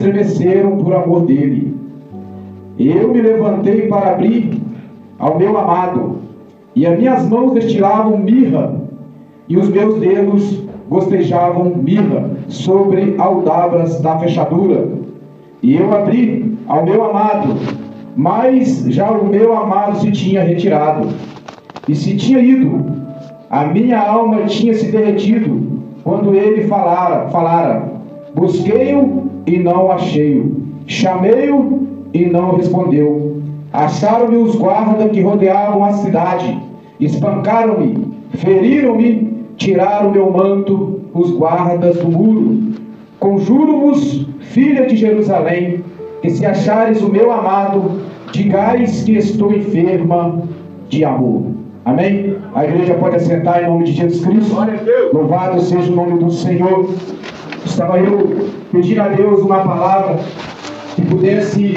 estremeceram por amor dele. Eu me levantei para abrir ao meu amado, e as minhas mãos destilavam mirra, e os meus dedos gostejavam mirra sobre aldabras da fechadura. E eu abri ao meu amado, mas já o meu amado se tinha retirado, e se tinha ido. A minha alma tinha se derretido, quando ele falara. Busquei-o e não o achei-o. Chamei-o e não respondeu. Acharam-me os guardas que rodeavam a cidade. Espancaram-me, feriram-me, tiraram meu manto os guardas do muro. Conjuro-vos, filha de Jerusalém, que se achares o meu amado, digais que estou enferma de amor. Amém? A igreja pode assentar em nome de Jesus Cristo. Louvado seja o nome do Senhor. Estava eu pedindo a Deus uma palavra que pudesse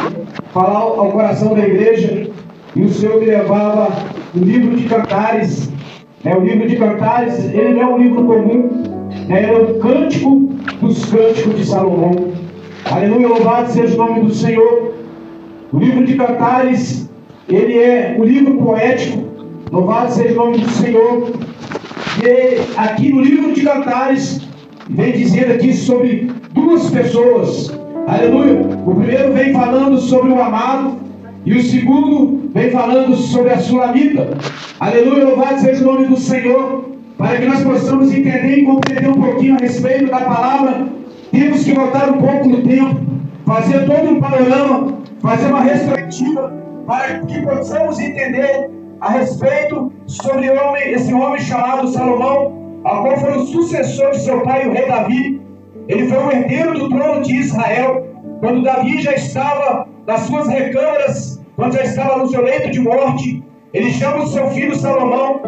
falar ao coração da igreja, e o Senhor me levava o livro de Cantares. O livro de Cantares, ele não é um livro comum, ele é o cântico dos cânticos de Salomão. Aleluia, louvado seja o nome do Senhor. O livro de Cantares, ele é um livro poético. Louvado seja o nome do Senhor. E aqui no livro de Cantares vem dizendo aqui sobre duas pessoas. Aleluia. O primeiro vem falando sobre o amado, e o segundo vem falando sobre a sulamita. Aleluia, louvado seja o nome do Senhor. Para que nós possamos entender e compreender um pouquinho a respeito da palavra, temos que voltar um pouco no tempo, fazer todo um panorama, fazer uma retrospectiva, para que possamos entender a respeito sobre esse homem chamado Salomão, a qual foi o sucessor de seu pai, o rei Davi. Ele foi o herdeiro do trono de Israel, quando Davi já estava nas suas recâmaras, quando já estava no seu leito de morte. Ele chama o seu filho Salomão.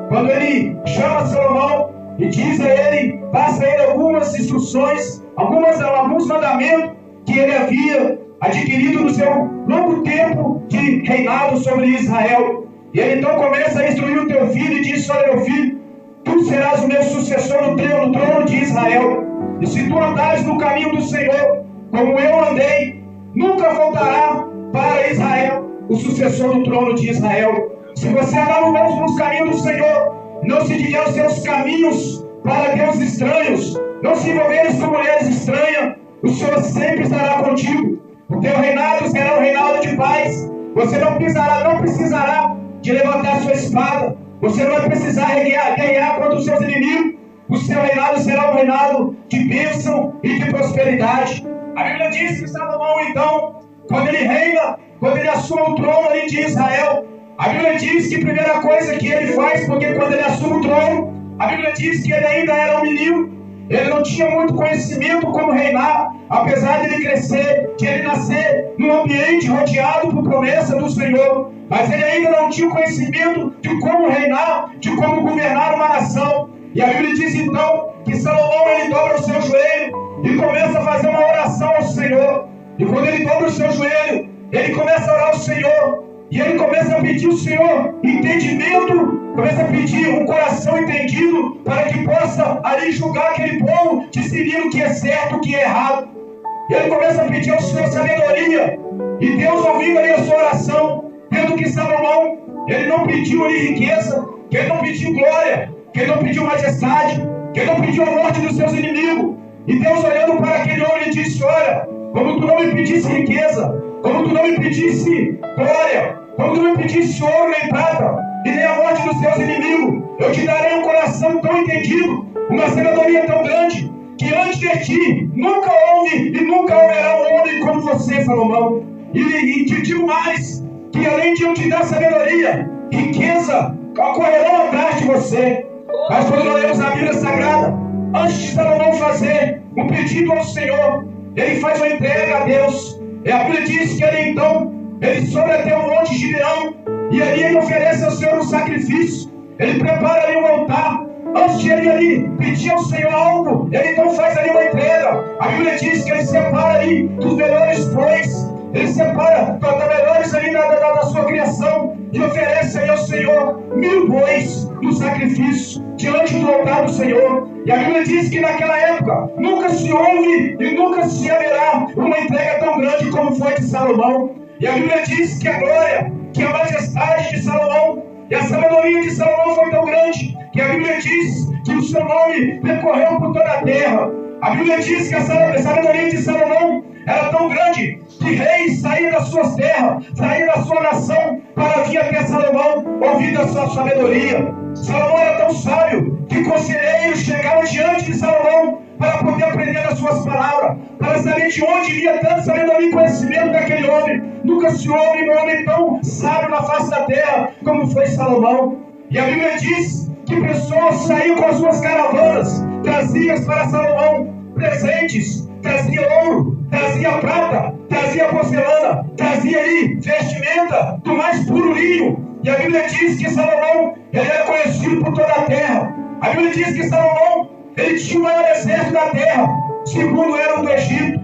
Quando ele chama Salomão e diz a ele, passa a ele algumas instruções, alguns mandamentos que ele havia adquirido no seu longo tempo de reinado sobre Israel. E ele então começa a instruir o teu filho e diz: olha, meu filho, tu serás o meu sucessor no trono de Israel. E se tu andares no caminho do Senhor, como eu andei, nunca voltará para Israel o sucessor no trono de Israel. Se você andar nos caminhos do Senhor, não se desviar os seus caminhos para deuses estranhos, não se envolveres com mulheres estranhas, o Senhor sempre estará contigo. O teu reinado será um reinado de paz. Você não precisará de levantar sua espada. Você não vai precisar guerrear contra os seus inimigos. O seu reinado será um reinado de bênção e de prosperidade. A Bíblia diz que Salomão, então, quando ele reina, quando ele assume o trono ali de Israel, a Bíblia diz que a primeira coisa que ele faz, porque quando ele assume o trono, a Bíblia diz que ele ainda era um menino, ele não tinha muito conhecimento como reinar, apesar de ele crescer, de ele nascer num ambiente rodeado por promessa do Senhor, mas ele ainda não tinha conhecimento de como reinar, de como governar uma nação. E a Bíblia diz então que Salomão, ele dobra o seu joelho e começa a fazer uma oração ao Senhor. E quando ele dobra o seu joelho, ele começa a orar ao Senhor. E ele começa a pedir ao Senhor entendimento, começa a pedir um coração entendido, para que possa ali julgar aquele povo, discernir o que é certo, o que é errado. E ele começa a pedir ao Senhor sabedoria. E Deus, ouvindo ali a sua oração, vendo que Salomão, ele não pediu ali riqueza, que ele não pediu glória, que ele não pediu majestade, que ele não pediu a morte dos seus inimigos. E Deus, olhando para aquele homem, ele disse: olha, como tu não me pedisse riqueza, como tu não me pedisse glória, como tu não me pedisse ouro nem prata, e nem a morte dos teus inimigos, eu te darei um coração tão entendido, uma sabedoria tão grande, que antes de ti nunca houve e nunca haverá um homem como você, Salomão. E te digo mais, que além de eu te dar sabedoria, riqueza correrão atrás de você. Mas quando nós lemos a Bíblia Sagrada, antes de Salomão fazer um pedido ao Senhor, ele faz uma entrega a Deus. E a Bíblia diz que ele então, ele sobe até o monte Gibeão, e ali ele oferece ao Senhor um sacrifício. Ele prepara ali um altar. Antes de ele ali pedir ao Senhor algo, ele então faz ali uma entrega. A Bíblia diz que ele separa ali dos melhores bois, ele separa da melhor melhores ali da sua criação, e oferece aí ao Senhor 1000 bois no sacrifício, diante do altar do Senhor. E a Bíblia diz que naquela época nunca se houve e nunca se haverá uma entrega tão grande como foi de Salomão. E a Bíblia diz que a glória, que a majestade de Salomão e a sabedoria de Salomão foi tão grande, que a Bíblia diz que o seu nome percorreu por toda a terra. A Bíblia diz que a sabedoria de Salomão era tão grande que reis saíam das suas terras, saíam da sua nação para vir até Salomão ouvir da sua sabedoria. Salomão era tão sábio que conselheiros chegavam diante de Salomão para poder aprender as suas palavras, para saber de onde vinha tanta sabedoria e conhecimento daquele homem. Nunca se houve um homem tão sábio na face da terra como foi Salomão. E a Bíblia diz que pessoas saíam com as suas caravanas, traziam para Salomão presentes, trazia ouro, trazia prata, trazia porcelana, trazia ali vestimenta do mais puro linho. E a Bíblia diz que Salomão, ele era conhecido por toda a terra. A Bíblia diz que Salomão, ele tinha o maior exército da terra, segundo era o do Egito.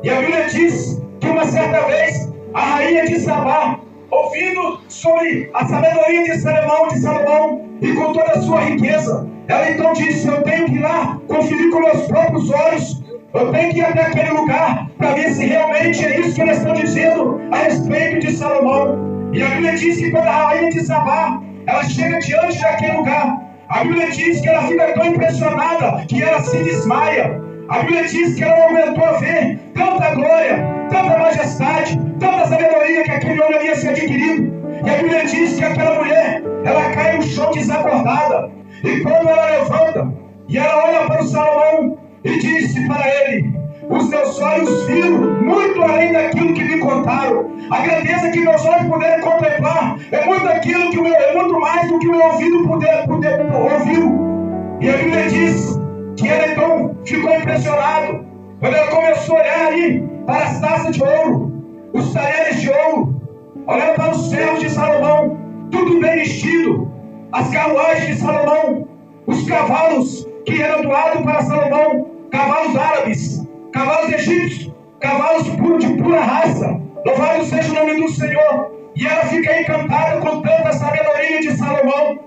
E a Bíblia diz que uma certa vez, a rainha de Sabá, ouvindo sobre a sabedoria de Salomão e com toda a sua riqueza, ela então disse: eu tenho que ir lá conferir com meus próprios olhos, eu tenho que ir até aquele lugar para ver se realmente é isso que eles estão dizendo a respeito de Salomão. E a Bíblia diz que quando a rainha de Sabá, ela chega diante daquele lugar, a Bíblia diz que ela fica tão impressionada que ela se desmaia. A Bíblia diz que ela não aguentou a ver tanta glória, tanta majestade, tanta sabedoria que aquele homem havia se adquirido. E a Bíblia diz que aquela mulher, ela cai no chão desacordada. E quando ela levanta e ela olha para o Salomão e disse para ele: os meus olhos viram muito além daquilo que me contaram. A grandeza que meus olhos puderam contemplar é muito mais do que o meu ouvido puder ouviu. E a Bíblia diz que ela então ficou impressionado quando ela começou a olhar ali para as taças de ouro, os talheres de ouro, olhando para os servos de Salomão, tudo bem vestido, as carruagens de Salomão, os cavalos que eram doados para Salomão, cavalos árabes, cavalos egípcios, cavalos de pura raça. Louvado seja o nome do Senhor. E ela fica encantada com tanta sabedoria de Salomão.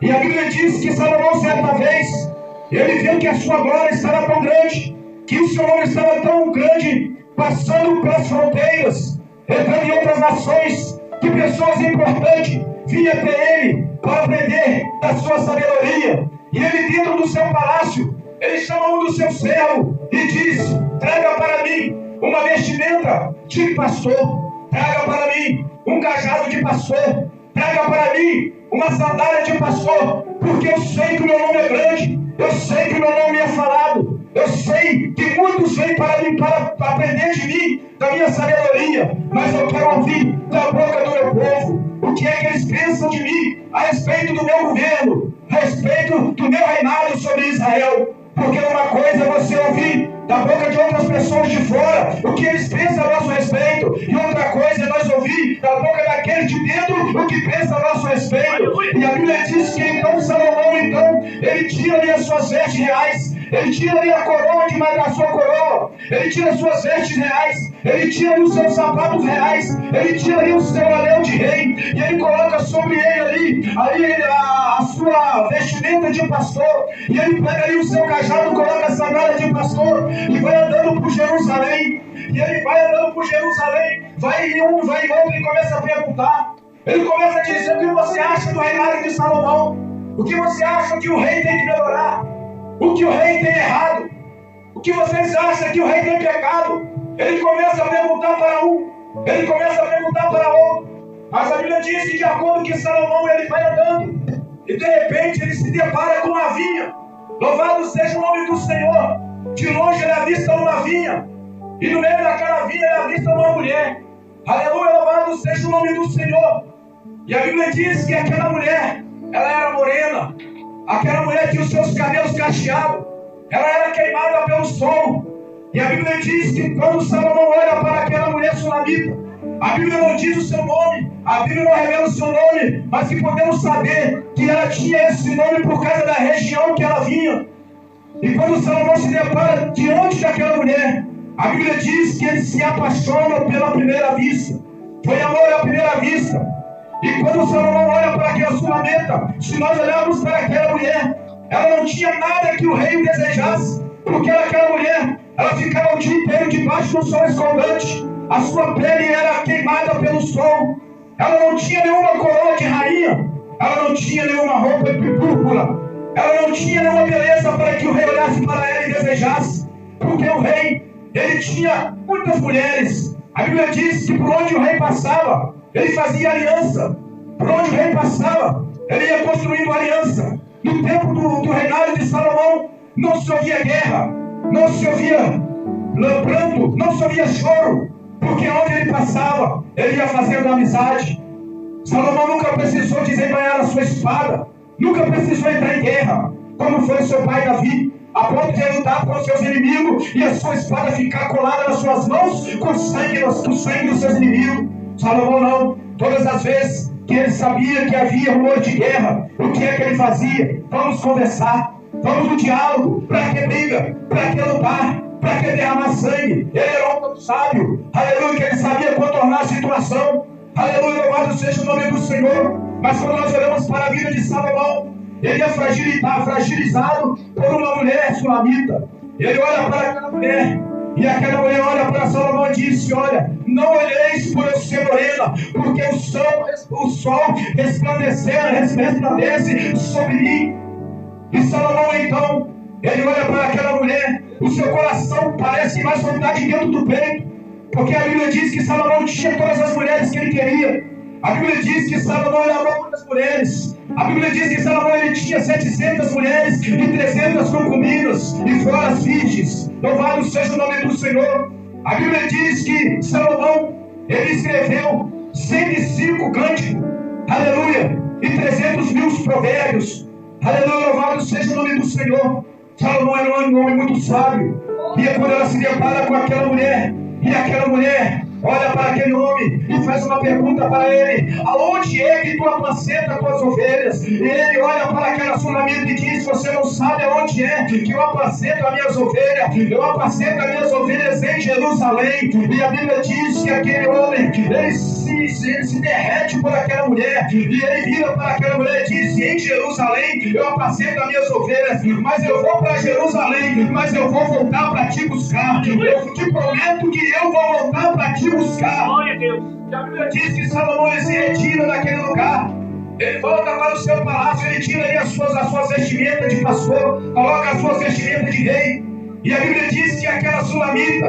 E a Bíblia diz que Salomão, certa vez, ele viu que a sua glória estava tão grande, que o seu nome estava tão grande, passando pelas fronteiras, entrando em outras nações, que pessoas importantes vinham até ele para aprender da sua sabedoria. E ele, dentro do seu palácio, ele chama um dos seus servos e diz: traga para mim uma vestimenta de pastor, traga para mim um cajado de pastor, traga para mim uma sandália de pastor, porque eu sei que o meu nome é grande, eu sei que o meu nome é falado, eu sei que muitos vêm para mim para aprender de mim, da minha sabedoria, mas eu quero ouvir da boca do meu povo o que é que eles pensam de mim a respeito do meu governo, a respeito do meu reinado sobre Israel. Porque uma coisa é você ouvir da boca de outras pessoas de fora o que eles pensam a nosso respeito, e outra coisa é nós ouvir da boca daqueles de dentro o que pensam a nosso respeito. E a Bíblia diz que então Salomão, ele tira ali as suas vestes reais, ele tira ali a coroa da sua coroa, ele tira as suas vestes reais, ele tira ali os seus sapatos reais, ele tira ali o seu anel de rei, e ele coloca sobre ele ali a sua vestimenta de pastor, e ele pega ali o seu cajado, coloca a sandália de pastor, e vai andando por Jerusalém. E ele vai andando por Jerusalém, vai em um, vai em outro, e começa a perguntar. Ele começa a dizer: o que você acha do reinado de Salomão? O que você acha que o rei tem que melhorar? O que o rei tem errado? O que vocês acham que o rei tem pecado? Ele começa a perguntar para um, ele começa a perguntar para outro. Mas a Bíblia diz que de acordo com Salomão, ele vai andando, e de repente ele se depara com uma vinha. Louvado seja o nome do Senhor. De longe ele avista uma vinha, e no meio daquela vinha ele avista uma mulher. Aleluia, louvado seja o nome do Senhor. E a Bíblia diz que aquela mulher, ela era morena, aquela mulher tinha os seus cabelos cacheados, ela era queimada pelo sol. E a Bíblia diz que quando Salomão olha para aquela mulher sunamita, a Bíblia não diz o seu nome, a Bíblia não revela o seu nome, mas que podemos saber que ela tinha esse nome por causa da região que ela vinha. E quando Salomão se depara diante daquela mulher, a Bíblia diz que ele se apaixona pela primeira vista. Foi amor à primeira vista. E quando Salomão olha para aquela sulamita, se nós olharmos para aquela mulher, ela não tinha nada que o rei desejasse, porque aquela mulher, ela ficava o dia inteiro debaixo do sol escaldante, a sua pele era queimada pelo sol, ela não tinha nenhuma coroa de rainha, ela não tinha nenhuma roupa de púrpura, ela não tinha nenhuma beleza para que o rei olhasse para ela e desejasse, porque o rei, ele tinha muitas mulheres. A Bíblia diz que por onde o rei passava, ele fazia aliança. Por onde o rei passava, ele ia construindo aliança. No tempo do reinado de Salomão, não se ouvia guerra, não se ouvia pranto, não se ouvia choro, porque onde ele passava, ele ia fazendo amizade. Salomão nunca precisou desembanhar a sua espada, nunca precisou entrar em guerra, como foi seu pai Davi, a ponto de lutar com os seus inimigos e a sua espada ficar colada nas suas mãos com o sangue dos seus inimigos. Salomão não. Todas as vezes que ele sabia que havia rumor de guerra, o que é que ele fazia? Vamos conversar, vamos no diálogo. Para que briga? Para que lutar? Para que derramar sangue? Ele era um homem sábio, aleluia, que ele sabia contornar a situação. Aleluia, louvado seja o nome do Senhor. Mas quando nós olhamos para a vida de Salomão, ele é fragilizado por uma mulher sulamita. Ele olha para aquela mulher, e aquela mulher olha para Salomão e disse: olha, não olheis por eu ser morena, porque o sol resplandece sobre mim. E Salomão então, ele olha para aquela mulher, o seu coração parece mais vontade dentro do peito, porque a Bíblia diz que Salomão tinha todas as mulheres que ele queria. A Bíblia diz que Salomão amou muitas mulheres. A Bíblia diz que Salomão ele tinha 700 mulheres e 300 concubinas, e fora as virgens. Louvado seja o nome do Senhor. A Bíblia diz que Salomão ele escreveu 105 cânticos, aleluia, e 300 mil provérbios, aleluia, louvado seja o nome do Senhor. Salomão era um homem muito sábio, e é quando ela se depara com aquela mulher, e aquela mulher olha para aquele homem e faz uma pergunta para ele: aonde é que tu apacenta as tuas ovelhas? E ele olha para aquela sulamita e diz: você não sabe aonde é que eu apacento as minhas ovelhas? Eu apacento as minhas ovelhas em Jerusalém. E a Bíblia diz que aquele homem, ele se derrete por aquela mulher, e ele vira para aquela mulher e diz: em Jerusalém eu apacento as minhas ovelhas, mas eu vou para Jerusalém, mas eu vou voltar para te buscar. Eu te prometo que eu vou voltar para te buscar. Glória a Deus. E a Bíblia diz que Salomão ele se retira daquele lugar. Ele volta para o seu palácio, ele tira ali as suas vestimentas de pastor, coloca as suas vestimentas de rei. E a Bíblia diz que aquela sulamita,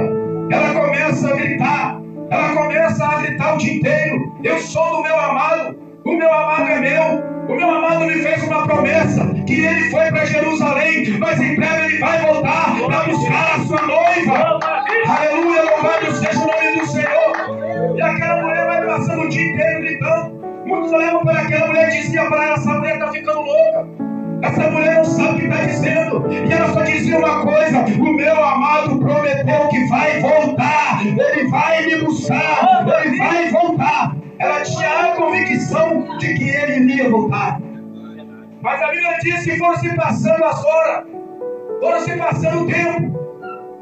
ela começa a gritar o dia inteiro: eu sou do meu amado, o meu amado é meu. O meu amado me fez uma promessa que ele foi para Jerusalém, mas em breve ele vai voltar para buscar a sua noiva. Aleluia, louvado seja o nome do Senhor. E aquela mulher vai passando o dia inteiro gritando. Muitos olham para aquela mulher e diziam para ela: essa mulher está ficando louca, essa mulher não sabe o que está dizendo. E ela só dizia uma coisa: o meu amado prometeu que vai voltar, ele vai me buscar, ele vai voltar. Ela tinha a convicção de que ele iria voltar. Mas a Bíblia diz que foram se passando as horas, foram se passando o tempo,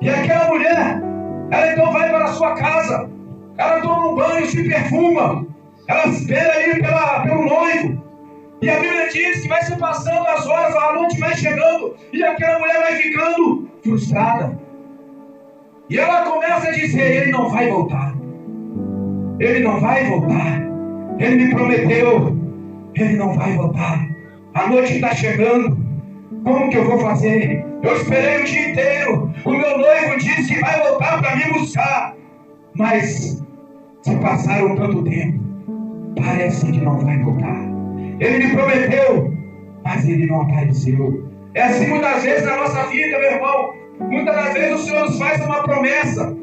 e aquela mulher, ela então vai para a sua casa, ela toma um banho, se perfuma, ela espera ali pelo noivo. E a Bíblia diz que vai se passando as horas, a noite vai chegando, e aquela mulher vai ficando frustrada. E ela começa a dizer: ele não vai voltar, ele não vai voltar, ele me prometeu, ele não vai voltar. A noite está chegando, como que eu vou fazer? Eu esperei o dia inteiro, o meu noivo disse que vai voltar para me buscar, mas se passaram tanto tempo, parece que não vai voltar. Ele me prometeu, mas ele não apareceu. É assim muitas vezes na nossa vida, meu irmão. Muitas das vezes o Senhor nos faz uma promessa,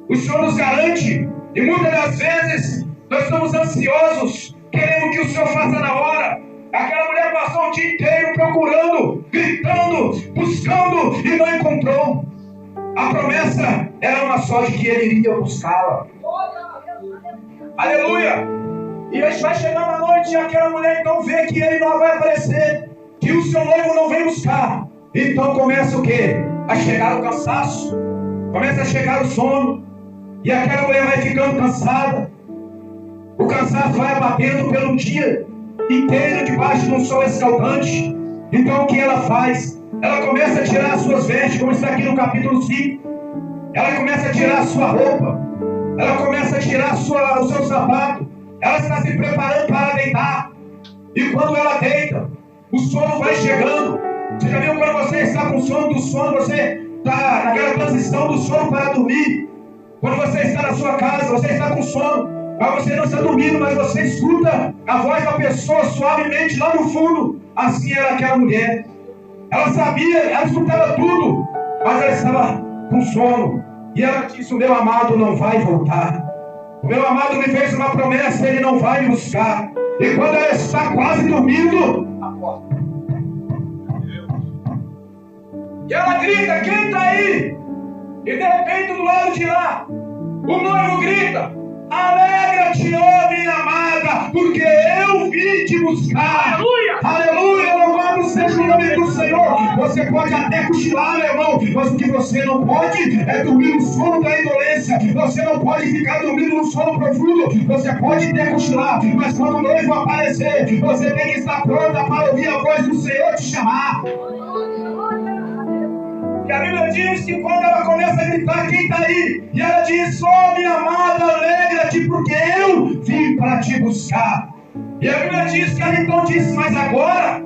o Senhor nos garante, e muitas das vezes nós estamos ansiosos, querendo que o Senhor faça na hora. Aquela mulher passou o dia inteiro procurando, gritando, buscando e não encontrou. A promessa era uma só, de que ele iria buscá-la. Aleluia! E vai chegando a noite e aquela mulher então vê que ele não vai aparecer, que o seu noivo não vem buscar. Então começa o quê? A chegar o cansaço, começa a chegar o sono, e aquela mulher vai ficando cansada. O cansaço vai abatendo pelo dia inteiro debaixo de um sol escaldante. Então o que ela faz? Ela começa a tirar as suas vestes, como está aqui no capítulo 5. Ela começa a tirar a sua roupa. Ela começa a tirar o seu sapato. Ela está se preparando para deitar. E quando ela deita, o sono vai chegando. Você já viu quando você está com sono do sono, você está naquela transição do sono para dormir? Quando você está na sua casa, você está com sono, mas você não está dormindo, mas você escuta a voz da pessoa suavemente lá no fundo. Assim era aquela mulher. Ela sabia, ela escutava tudo, mas ela estava com sono. E ela disse: o meu amado não vai voltar. O meu amado me fez uma promessa, ele não vai me buscar. E quando ela está quase dormindo, a porta. E ela grita: quem está aí? E de repente do lado de lá, o noivo grita: alegra-te, ó minha amada, porque eu vim te buscar. Aleluia! Aleluia! Louvado seja o nome do Senhor. Você pode até cochilar, meu irmão, mas o que você não pode é dormir no sono da indolência. Você não pode ficar dormindo no sono profundo. Você pode até cochilar, mas quando o noivo aparecer, você tem que estar pronta para ouvir a voz do Senhor te chamar. E a Bíblia diz que quando ela começa a gritar: quem está aí? E ela diz: ó minha amada, alegra-te, porque eu vim para te buscar. E a Bíblia diz que ela então disse: mas agora,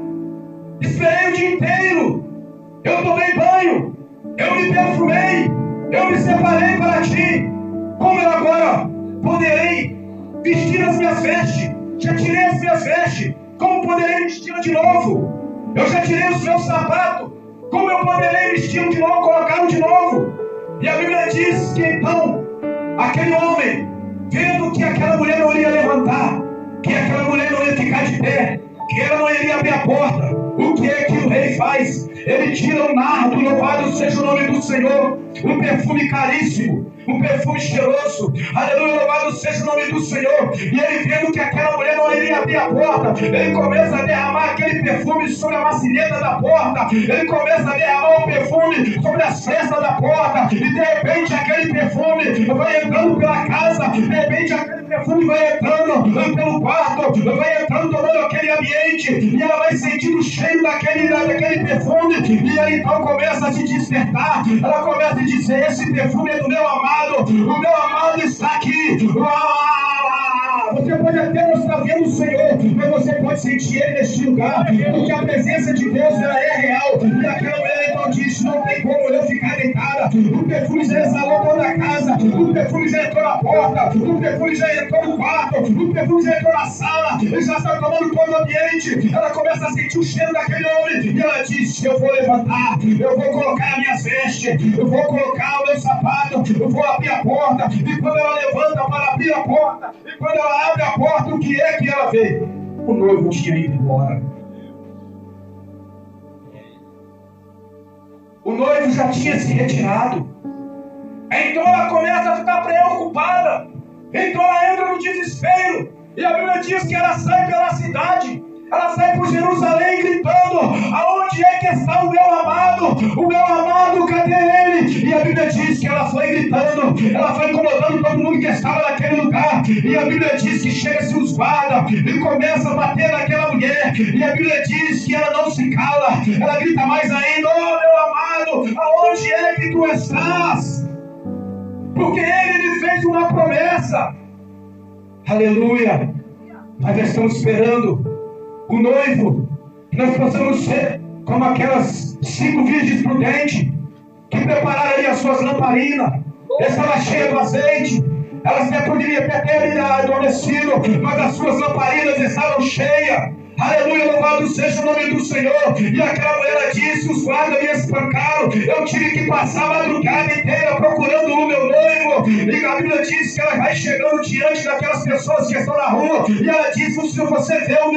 esperei o dia inteiro, eu tomei banho, eu me perfumei, eu me separei para ti. Como eu agora poderei vestir as minhas vestes? Já tirei as minhas vestes, como poderei vesti-las de novo? Eu já tirei os meus sapatos, como eu poderei vesti-lo de novo, colocá-lo de novo? E a Bíblia diz que então, aquele homem, vendo que aquela mulher não iria levantar, que aquela mulher não ia ficar de pé, que ela não iria abrir a porta, o que é que o rei faz? Ele tira um nardo, louvado seja o nome do Senhor, um perfume caríssimo, um perfume cheiroso, aleluia, louvado seja o nome do Senhor. E ele vendo que aquela mulher não iria abrir a porta, ele começa a derramar aquele perfume sobre a maçaneta da porta, ele começa a derramar o perfume sobre as frestas da porta, e de repente aquele perfume vai entrando pela casa, de repente aquele perfume vai entrando pelo quarto, vai entrando tomando aquele ambiente, e ela vai sentindo o cheiro daquele perfume, e ela então começa a se despertar, ela começa a dizer: esse perfume é do meu amado, o meu amado está aqui. Você pode até não estar vendo o Senhor, mas você pode sentir Ele neste lugar, porque a presença de Deus ela é real. E aquela mulher então disse: não tem como eu ficar deitada. O perfume já exalou toda a casa, o perfume já entrou na porta, o perfume já entrou no quarto, o perfume já entrou na sala, ele já está tomando todo o ambiente. Ela começa a sentir o cheiro daquele homem, e ela diz: eu vou levantar, eu vou colocar as minhas vestes, eu vou colocar o meu sapato, eu vou abrir a porta. E quando ela levanta para abrir a porta, e quando ela abre a porta, o que é que ela vê? O noivo tinha ido embora. O noivo já tinha se retirado. Então ela começa a ficar preocupada. Então ela entra no desespero. E a Bíblia diz que ela sai pela cidade. Ela sai por Jerusalém gritando: aonde é que está o meu amado? O meu amado, cadê ele? E a Bíblia diz que ela foi gritando, ela foi incomodando todo mundo que estava naquele lugar. E a Bíblia diz que chega-se os guardas e começa a bater naquela mulher. E a Bíblia diz que ela não se cala, ela grita mais ainda: oh meu amado, aonde é que tu estás? Porque ele lhe fez uma promessa. Aleluia. Nós estamos esperando o noivo, que nós possamos ser como aquelas 5 virgens prudentes que prepararam ali as suas lamparinas. Estava cheia do azeite, elas até poderiam ter adormecido, mas as suas lamparinas estavam cheias. Aleluia, louvado seja o nome do Senhor. E aquela mulher disse: os guardas me espancaram, eu tive que passar a madrugada inteira procurando o meu noivo. E a Bíblia diz que ela vai chegando diante daquelas pessoas que estão na rua, e ela disse: se você viu o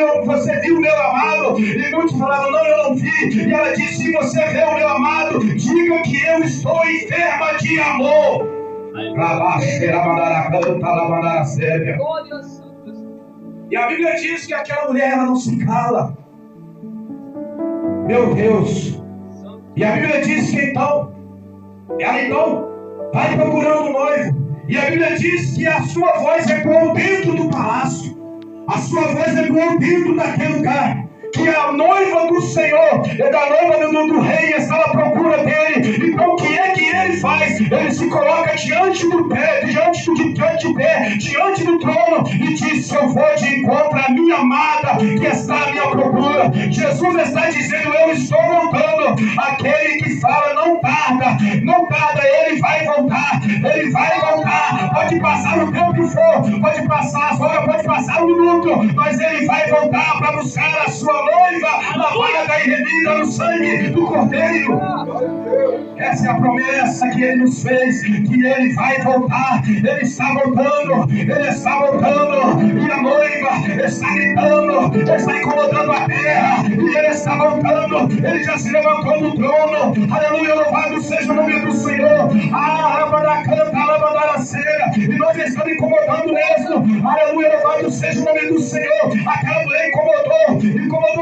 meu amado? E muitos falaram: não, eu não vi. E ela disse: se você vê o meu amado, diga que eu estou enferma de amor. E a Bíblia diz que aquela mulher ela não se cala. Meu Deus. E a Bíblia diz que então ela vai procurando o noivo. E a Bíblia diz que a sua voz ecoou dentro do palácio. A sua voz ecoou dentro daquele lugar. Que a noiva do Senhor, da noiva do rei, estava à procura dele. Então o que é que ele faz? Ele se coloca diante do trono e diz: eu vou de encontro à minha amada que está à minha procura. Jesus está dizendo: eu estou voltando. Aquele que fala não tarda, ele vai voltar, pode passar o tempo que for, pode passar as horas, pode passar o minuto, mas ele vai voltar para buscar a sua noiva, lavada e remida no sangue do Cordeiro. Essa é a promessa que ele nos fez, que ele vai voltar. Ele está voltando, e a noiva está gritando, está incomodando a terra, e ele está voltando. Ele já se levantou do trono. Aleluia, louvado seja o nome do Senhor. A lâmpada canta, a lâmpada cega, e nós estamos incomodando mesmo. Aleluia, louvado seja o nome do Senhor. Aquela mulher incomodou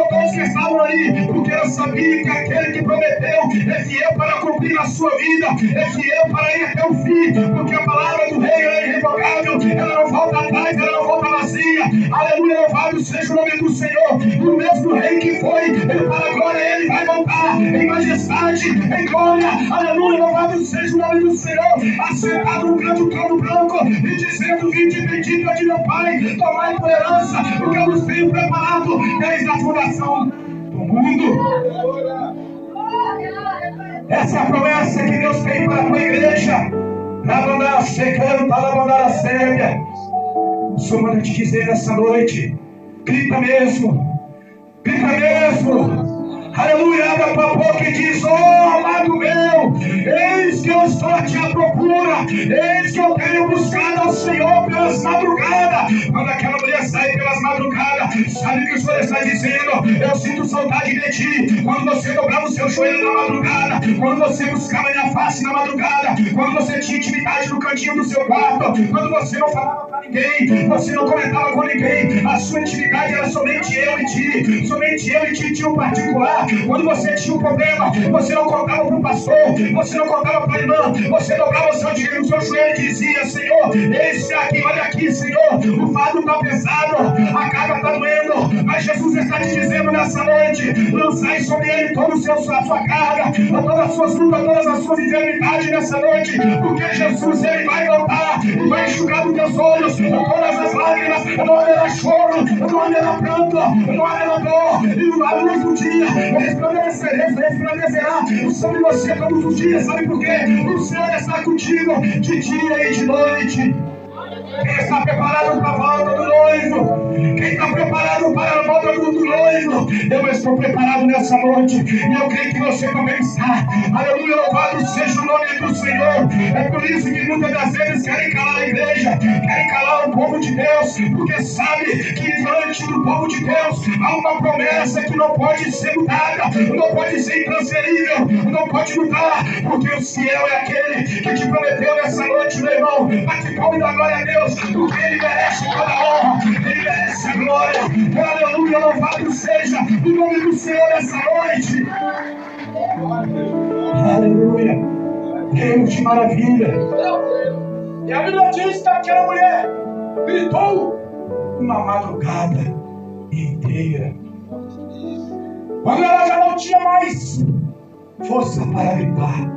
todos que estavam ali, porque ela sabia que aquele que prometeu é fiel para cumprir a sua vida, é fiel para ir até o fim, porque a palavra do rei é irrevogável, ela não volta atrás, ela não volta vazia. Aleluia, louvado seja o nome do Senhor. O mesmo rei que foi, ele para a glória, ele vai voltar em majestade, em glória. Aleluia, louvado seja o nome do Senhor, assentado no grande trono branco e dizendo: vinde bendito é de meu Pai, tomai por herança, porque eu vos tenho preparado desde a fundação do mundo. Essa é a promessa que Deus tem para a tua igreja. Lavandar secando, lavandar a séria. O Senhor manda te dizer essa noite: grita mesmo, aleluia, abre a tua boca e diz: oh amado meu, eis que eu estou aqui à procura, eis que eu tenho buscado ao Senhor pelas madrugadas. Quando aquela mulher sai pelas madrugadas, sabe o que o Senhor está dizendo? Eu sinto saudade de ti. Quando você dobrava o seu joelho na madrugada, quando você buscava a minha face na madrugada, quando você tinha intimidade no cantinho do seu quarto, quando você não falava para ninguém, você não comentava com ninguém, a sua intimidade era somente eu e ti, tinha um particular. Quando você tinha um problema, você não contava para o pastor, você não contava para a irmã, você dobrava o seu joelho e dizia: Senhor, esse aqui, olha aqui, Senhor, o fardo está pesado, a carga está doendo, mas Jesus está te dizendo nessa noite: lançai sobre ele toda a sua carga, todas as suas lutas, todas as suas enfermidades nessa noite, porque Jesus, ele vai voltar e vai enxugar dos teus olhos todas as lágrimas. Não haverá choro, não haverá pranto, não haverá dor, e a luz do dia resplandecerá sobre você todos os dias. Sabe por quê? O Senhor está contigo de dia e de noite. Quem está preparado para a volta do noivo? Quem está preparado para a volta do noivo? Eu estou preparado nessa noite, e eu creio que você também está. Aleluia, louvado seja o nome do Senhor. É por isso que muitas das vezes querem calar a igreja, querem calar o povo de Deus, porque sabe que diante do povo de Deus há uma promessa que não pode ser mudada, não pode ser intransferível, não pode mudar, porque o fiel é aquele que te prometeu nessa noite, meu irmão. Bate palma e dá glória a Deus, porque ele merece toda a honra, ele merece a glória. Aleluia, louvado seja o nome do Senhor nessa noite. Aleluia, Deus de maravilha. E a Bíblia diz que aquela mulher gritou uma madrugada inteira, quando ela já não tinha mais força para gritar.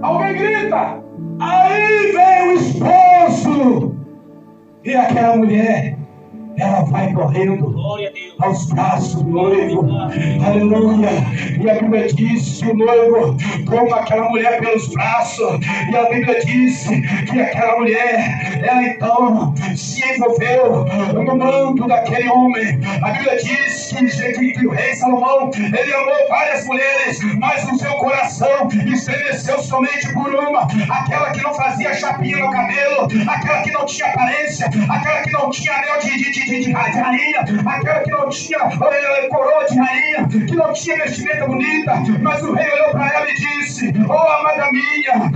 Alguém grita, aí vem o esposo, e aquela mulher, ela vai correndo aos braços do noivo. Aleluia. E a Bíblia diz que o noivo toma aquela mulher pelos braços, e a Bíblia diz que aquela mulher, ela então se envolveu no manto daquele homem. A Bíblia diz que o rei Salomão, ele amou várias mulheres, mas o seu coração estremeceu somente por uma, aquela que não fazia chapinha no cabelo, aquela que não tinha aparência, aquela que não tinha anel de rainha, aquela que não tinha coroa de rainha, que não tinha vestimenta bonita, mas o rei olhou para ela e disse: oh amada minha,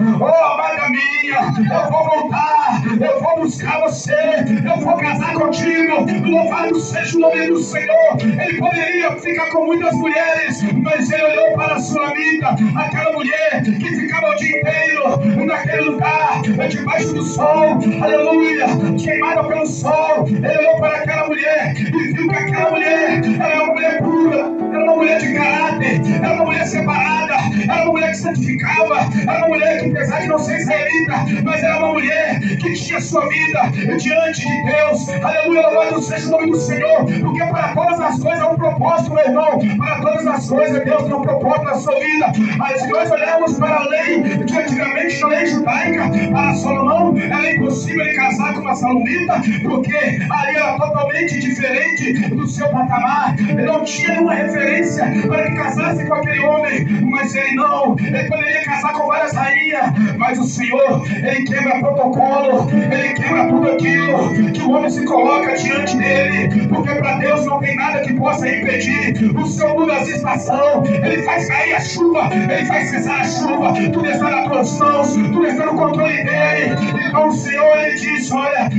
eu vou voltar, eu vou buscar você, eu vou casar contigo. Louvado seja o nome do Senhor. Ele poderia ficar com muitas mulheres, mas ele olhou para a sua vida, aquela mulher que ficava o dia inteiro naquele lugar, debaixo do sol, aleluia, queimada pelo sol. Ele olhou para aquela mulher e viu que aquela mulher era uma mulher pura, era uma mulher de caráter, era uma mulher separada, era uma mulher que santificava, era uma mulher que, apesar de não ser israelita, mas era uma mulher que tinha sua vida diante de Deus. Aleluia, louvado seja o nome do Senhor, porque para todas as coisas há um propósito, meu irmão. Para todas as coisas Deus tem um propósito na sua vida. Mas se nós olharmos para a lei de antigamente, a lei judaica, para Salomão era impossível ele casar com uma salomita, porque ali era totalmente diferente do seu patamar. Ele não tinha nenhuma referência para que casasse com aquele homem, mas ele não, ele poderia casar com várias rainhas, mas o Senhor, ele quebra protocolo, ele quebra tudo aquilo que o homem se coloca diante dele, porque para Deus não tem nada que possa impedir. O Senhor muda as estações, ele faz cair a chuva, ele faz cessar a chuva, tudo está nas tuas mãos, tudo está no controle dele. Então o Senhor, ele disse, olha,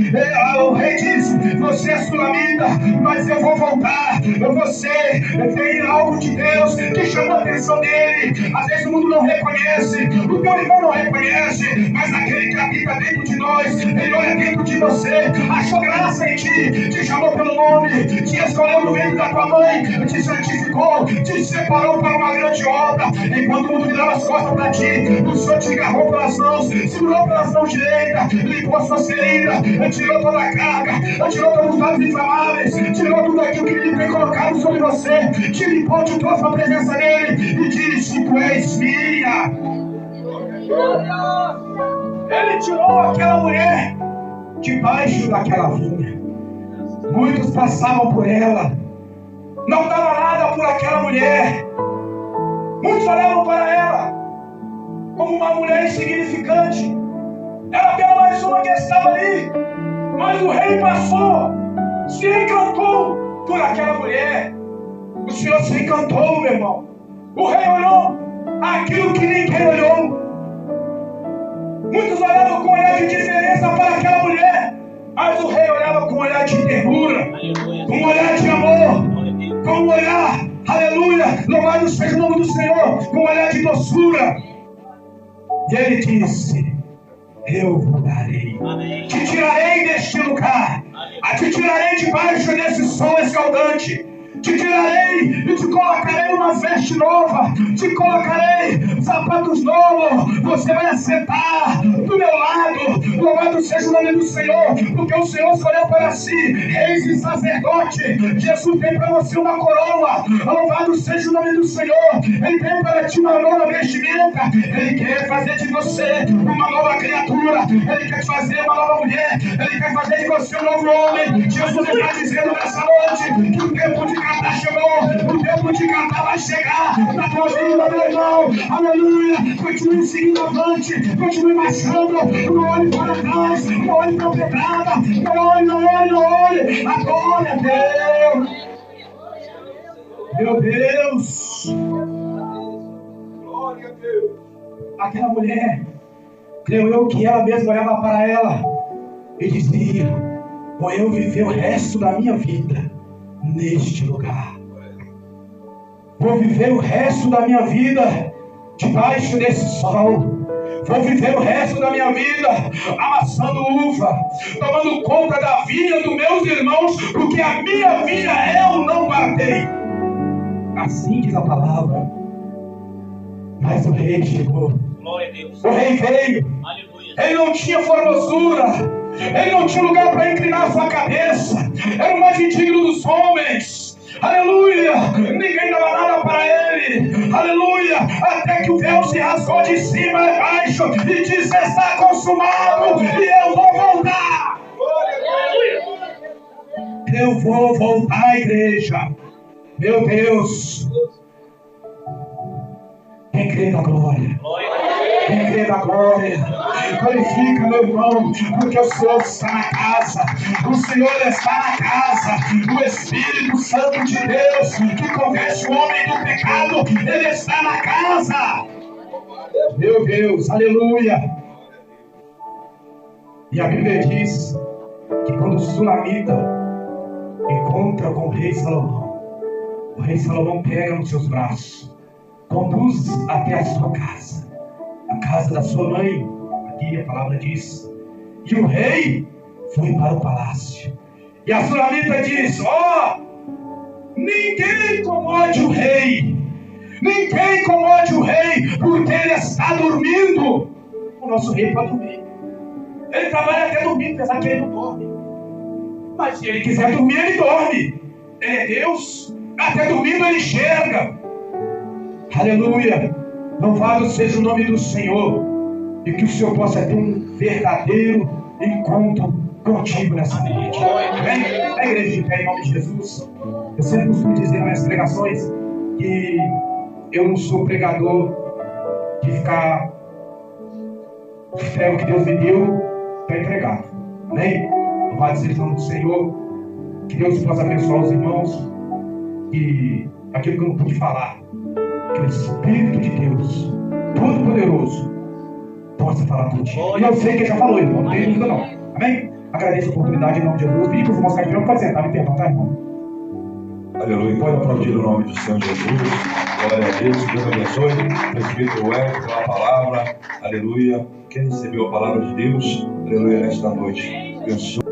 o rei disse, você é sulamita, mas eu vou voltar. Você tem algo de Deus que chamou a atenção dele. Às vezes o mundo não reconhece, o teu irmão não reconhece, mas aquele que habita dentro de nós, ele olha dentro de você, achou graça em ti, te chamou pelo nome, te escolheu no ventre da tua mãe, te santificou, te separou para uma grande obra. Enquanto o mundo virava as costas para ti, o Senhor te agarrou pelas mãos, segurou pelas mãos direitas, limpou a sua ferida, tirou toda a carga, tirou todos os dados inflamáveis, tirou tudo aquilo que ele tem colocado sobre você, te limpou, te trouxe a presença dele e disse, tu és minha. Ele tirou aquela mulher debaixo daquela vinha. Muitos passavam por ela, não dava nada por aquela mulher. Muitos olhavam para ela como uma mulher insignificante. Era apenas mais uma que estava ali. Mas o rei passou, se encantou por aquela mulher. O Senhor se encantou, meu irmão. O rei olhou aquilo que ninguém olhou. Muitos olhavam com um olhar de diferença para aquela mulher, mas o rei olhava com um olhar de ternura, com um olhar de amor, com um olhar, aleluia, louvado seja o nome do Senhor, com um olhar de doçura. E ele disse, eu voltarei, te tirarei deste lugar, te tirarei debaixo desse sol escaldante, te tirarei e te colocarei uma veste nova, te colocarei sapatos novos, você vai assentar do meu lado, louvado seja o nome do Senhor, porque o Senhor escolheu para si reis e sacerdote. Jesus tem para você uma coroa, louvado seja o nome do Senhor. Ele tem para ti uma nova vestimenta, ele quer fazer de você uma nova criatura, ele quer te fazer uma nova mulher, ele quer fazer de você um novo homem. Jesus está dizendo nessa noite que o tempo de cantar chegou, o tempo de cantar vai chegar na tua vida, meu irmão. Aleluia, continue seguindo avante, continue marchando, não olhe para trás, não olhe para a pedrada, não olhe, não olhe, não olhe. Adore a Deus. Meu Deus. Glória a Deus. Aquela mulher, creio eu que ela mesma olhava para ela e dizia, vou eu viver o resto da minha vida neste lugar. Vou viver o resto da minha vida debaixo desse sol. Vou viver o resto da minha vida amassando uva, tomando conta da vinha dos meus irmãos, porque a minha vinha eu não guardei. Assim diz a palavra. Mas o rei chegou. Glória a Deus. O rei veio. Aleluia. Ele não tinha formosura, ele não tinha lugar para inclinar sua cabeça, era o mais indigno dos homens. Aleluia, ninguém dava nada para ele, aleluia, até que o véu se rasgou de cima a baixo e disse, está consumado e eu vou voltar. Eu vou voltar, igreja. Meu Deus, quem crê na glória, quem crê na glória, glorifica, meu irmão, porque o Senhor está na casa, o Senhor está na casa, o Espírito Santo de Deus, que convence o homem do pecado, ele está na casa. Meu Deus, aleluia. E a Bíblia diz que quando o Sulamita encontra com o rei Salomão, o rei Salomão pega nos seus braços, conduz até a sua casa, a casa da sua mãe, aqui, a palavra diz, e o rei foi para o palácio. E a sulamita diz, ninguém incomode o rei. Ninguém incomode o rei, porque ele está dormindo. O nosso rei pode dormir. Ele trabalha até dormir, apesar que ele não dorme. Mas se ele quiser dormir, ele dorme. Ele é Deus. Até dormindo ele enxerga. Aleluia. Louvado seja o nome do Senhor. E que o Senhor possa ter um verdadeiro encontro contigo nessa noite. Amém? A igreja de pé em nome de Jesus. Eu sempre costumo dizer nas minhas pregações que eu não sou pregador de ficar o que Deus me deu para entregar. Amém? Louvado seja o nome do Senhor. Que Deus possa abençoar os irmãos. E aquilo que eu não pude falar, que o Espírito de Deus Todo-Poderoso possa falar contigo. E eu sei que ele já falou, irmão, não tem dúvida não. Amém? Agradeço a oportunidade em nome de Jesus. Pedi para os irmãos ficarem de pé para sentar, me perdão, tá, irmão? Aleluia. Pode aplaudir o nome do Senhor Jesus. Glória a Deus. Deus abençoe. Presbítero Hélio, pela palavra. Aleluia. Quem recebeu a palavra de Deus, aleluia, nesta noite. Abençoe.